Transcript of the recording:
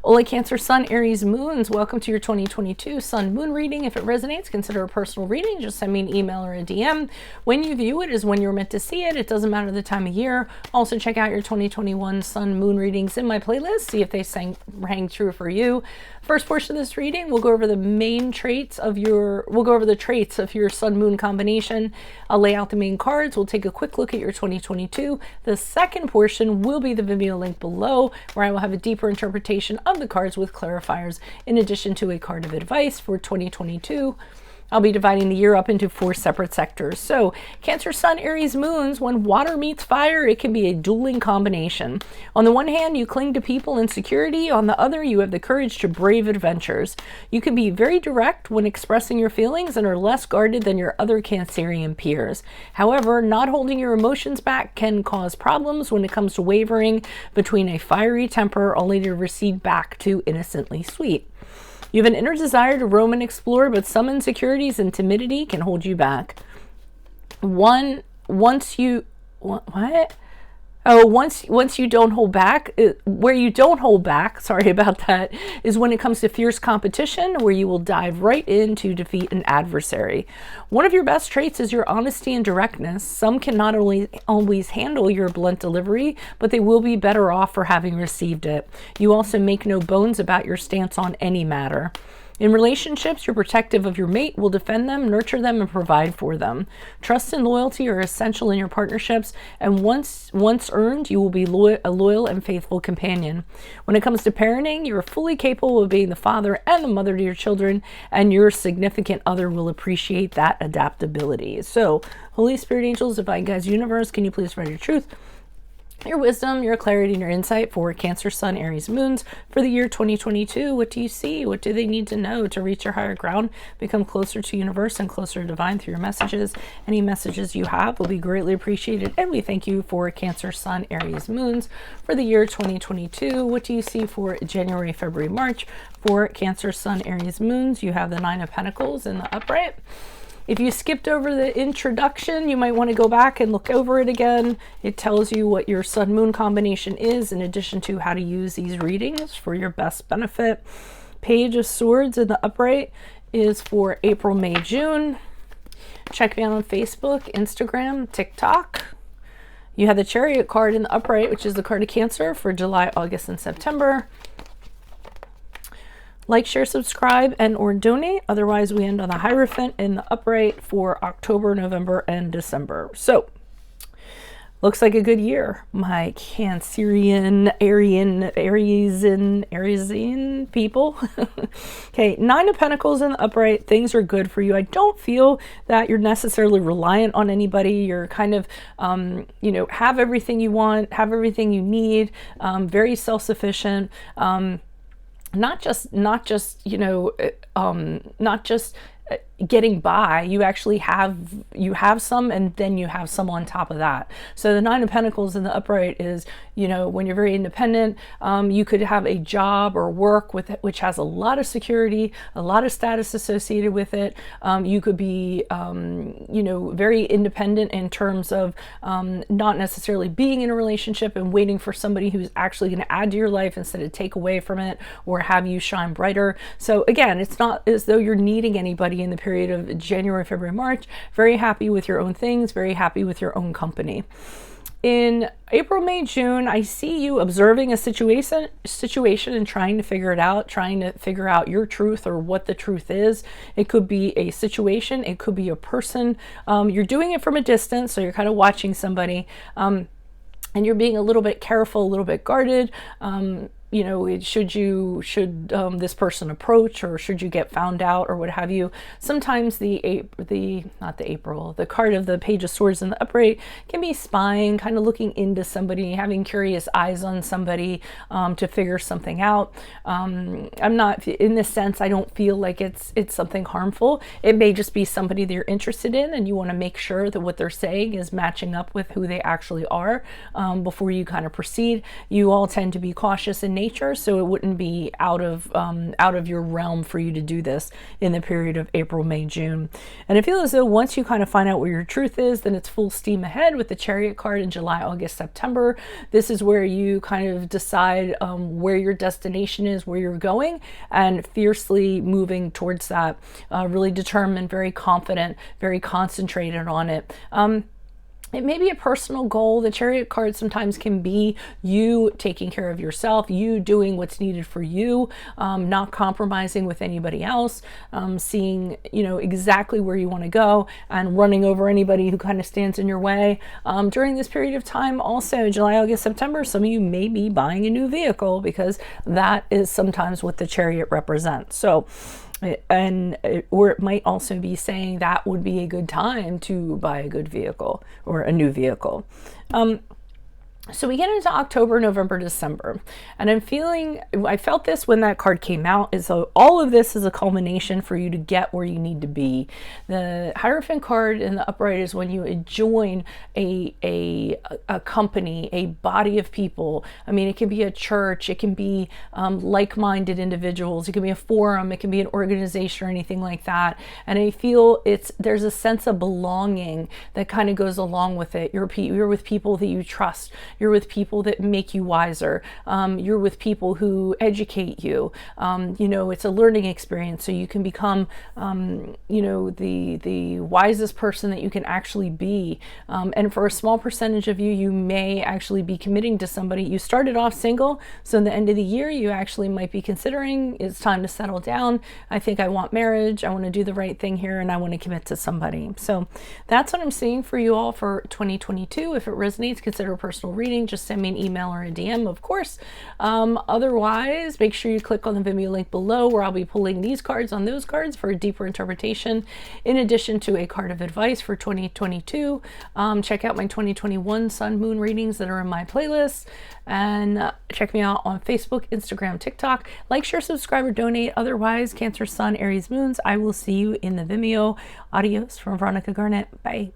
Hola Cancer, Sun, Aries, Moons. Welcome to your 2022 Sun Moon reading. If it resonates, consider a personal reading. Just send me an email or a DM. When you view it is when you're meant to see it. It doesn't matter the time of year. Also check out your 2021 Sun Moon readings in my playlist. See if they rang true for you. First portion of this reading, we'll go over the main traits of your, Sun Moon combination. I'll lay out the main cards. We'll take a quick look at your 2022. The second portion will be the Vimeo link below, where I will have a deeper interpretation of the cards with clarifiers, in addition to a card of advice for 2022. I'll be dividing the year up into 4 separate sectors. So Cancer, Sun, Aries, Moons, when water meets fire, it can be a dueling combination. On the one hand, you cling to people and security. On the other, you have the courage to brave adventures. You can be very direct when expressing your feelings and are less guarded than your other Cancerian peers. However, not holding your emotions back can cause problems when it comes to wavering between a fiery temper only to recede back to innocently sweet. You have an inner desire to roam and explore, but some insecurities and timidity can hold you back. Once you don't hold back, where you don't hold back, sorry about that, is when it comes to fierce competition, where you will dive right in to defeat an adversary. One of your best traits is your honesty and directness. Some can not only always handle your blunt delivery, but they will be better off for having received it. You also make no bones about your stance on any matter. In relationships, you're protective of your mate, will defend them, nurture them, and provide for them. Trust and loyalty are essential in your partnerships, and once earned, you will be a loyal and faithful companion. When it comes to parenting, you're fully capable of being the father and the mother to your children, and your significant other will appreciate that adaptability. So, Holy Spirit, angels, divine guides, universe, can you please spread your truth, your wisdom, your clarity, and your insight for Cancer, Sun, Aries, Moons for the year 2022. What do you see? What do they need to know to reach your higher ground, become closer to universe and closer to divine through your messages? Any messages you have will be greatly appreciated, and we thank you for Cancer, Sun, Aries, Moons for the year 2022. What do you see for January, February, March for Cancer, Sun, Aries, Moons? You have the 9 of Pentacles in the upright. If you skipped over the introduction, you might want to go back and look over it again. It tells you what your Sun Moon combination is, in addition to how to use these readings for your best benefit. Page of Swords in the upright is for April, May, June. Check me out on Facebook, Instagram, TikTok. You have the Chariot card in the upright, which is the card of Cancer for July, August, and September. Like, share, subscribe, and or donate. Otherwise, we end on the Hierophant in the upright for October, November, and December. So, looks like a good year, my Cancerian, Ariesian people. Okay, 9 of Pentacles in the upright. Things are good for you. I don't feel that you're necessarily reliant on anybody. You're kind of, have everything you want, have everything you need, very self-sufficient. Not just getting by. You actually have some, and then you have some on top of that. So the 9 of Pentacles in the upright is, when you're very independent, you could have a job or work with it, which has a lot of security, a lot of status associated with it. You could be, very independent in terms of not necessarily being in a relationship and waiting for somebody who's actually going to add to your life instead of take away from it or have you shine brighter. So again, it's not as though you're needing anybody in the period of January, February, March. Very happy with your own things, very happy with your own company. In April, May, June, I see you observing a situation and trying to figure it out, trying to figure out your truth or what the truth is. It could be a situation, it could be a person. You're doing it from a distance, so you're kind of watching somebody, and you're being a little bit careful, a little bit guarded. Should this person approach, or should you get found out, or what have you? Sometimes the card of the Page of Swords in the upright can be spying, kind of looking into somebody, having curious eyes on somebody to figure something out. I'm not, in this sense, I don't feel like it's something harmful. It may just be somebody that you're interested in, and you want to make sure that what they're saying is matching up with who they actually are before you kind of proceed. You all tend to be cautious in nature, so it wouldn't be out of your realm for you to do this in the period of April, May, June. And I feel as though once you kind of find out where your truth is, then it's full steam ahead with the Chariot card in July, August, September. This is where you kind of decide where your destination is, where you're going, and fiercely moving towards that. Really determined, very confident, very concentrated on it. It may be a personal goal. The Chariot card sometimes can be you taking care of yourself, you doing what's needed for you, not compromising with anybody else, seeing, exactly where you want to go and running over anybody who kind of stands in your way. During this period of time, also July, August, September, some of you may be buying a new vehicle because that is sometimes what the Chariot represents. So, or it might also be saying that would be a good time to buy a good vehicle or a new vehicle. So we get into October, November, December, and I felt this when that card came out, is so all of this is a culmination for you to get where you need to be. The Hierophant card in the upright is when you join a company, a body of people. I mean, it can be a church, it can be like-minded individuals, it can be a forum, it can be an organization or anything like that. And I feel there's a sense of belonging that kind of goes along with it. You're with people that you trust. You're with people that make you wiser. You're with people who educate you. It's a learning experience, so you can become, the wisest person that you can actually be. And for a small percentage of you, you may actually be committing to somebody. You started off single, so in the end of the year, you actually might be considering it's time to settle down. I think I want marriage. I want to do the right thing here, and I want to commit to somebody. So that's what I'm seeing for you all for 2022. If it resonates, consider a personal reading. Just send me an email or a DM, of course. Otherwise, make sure you click on the Vimeo link below where I'll be pulling these cards on those cards for a deeper interpretation, in addition to a card of advice for 2022. Check out my 2021 Sun Moon readings that are in my playlist, and check me out on Facebook, Instagram, TikTok. Like, share, subscribe, or donate. Otherwise, Cancer, Sun, Aries, Moons, I will see you in the Vimeo. Adios from Veronica Garnett. Bye.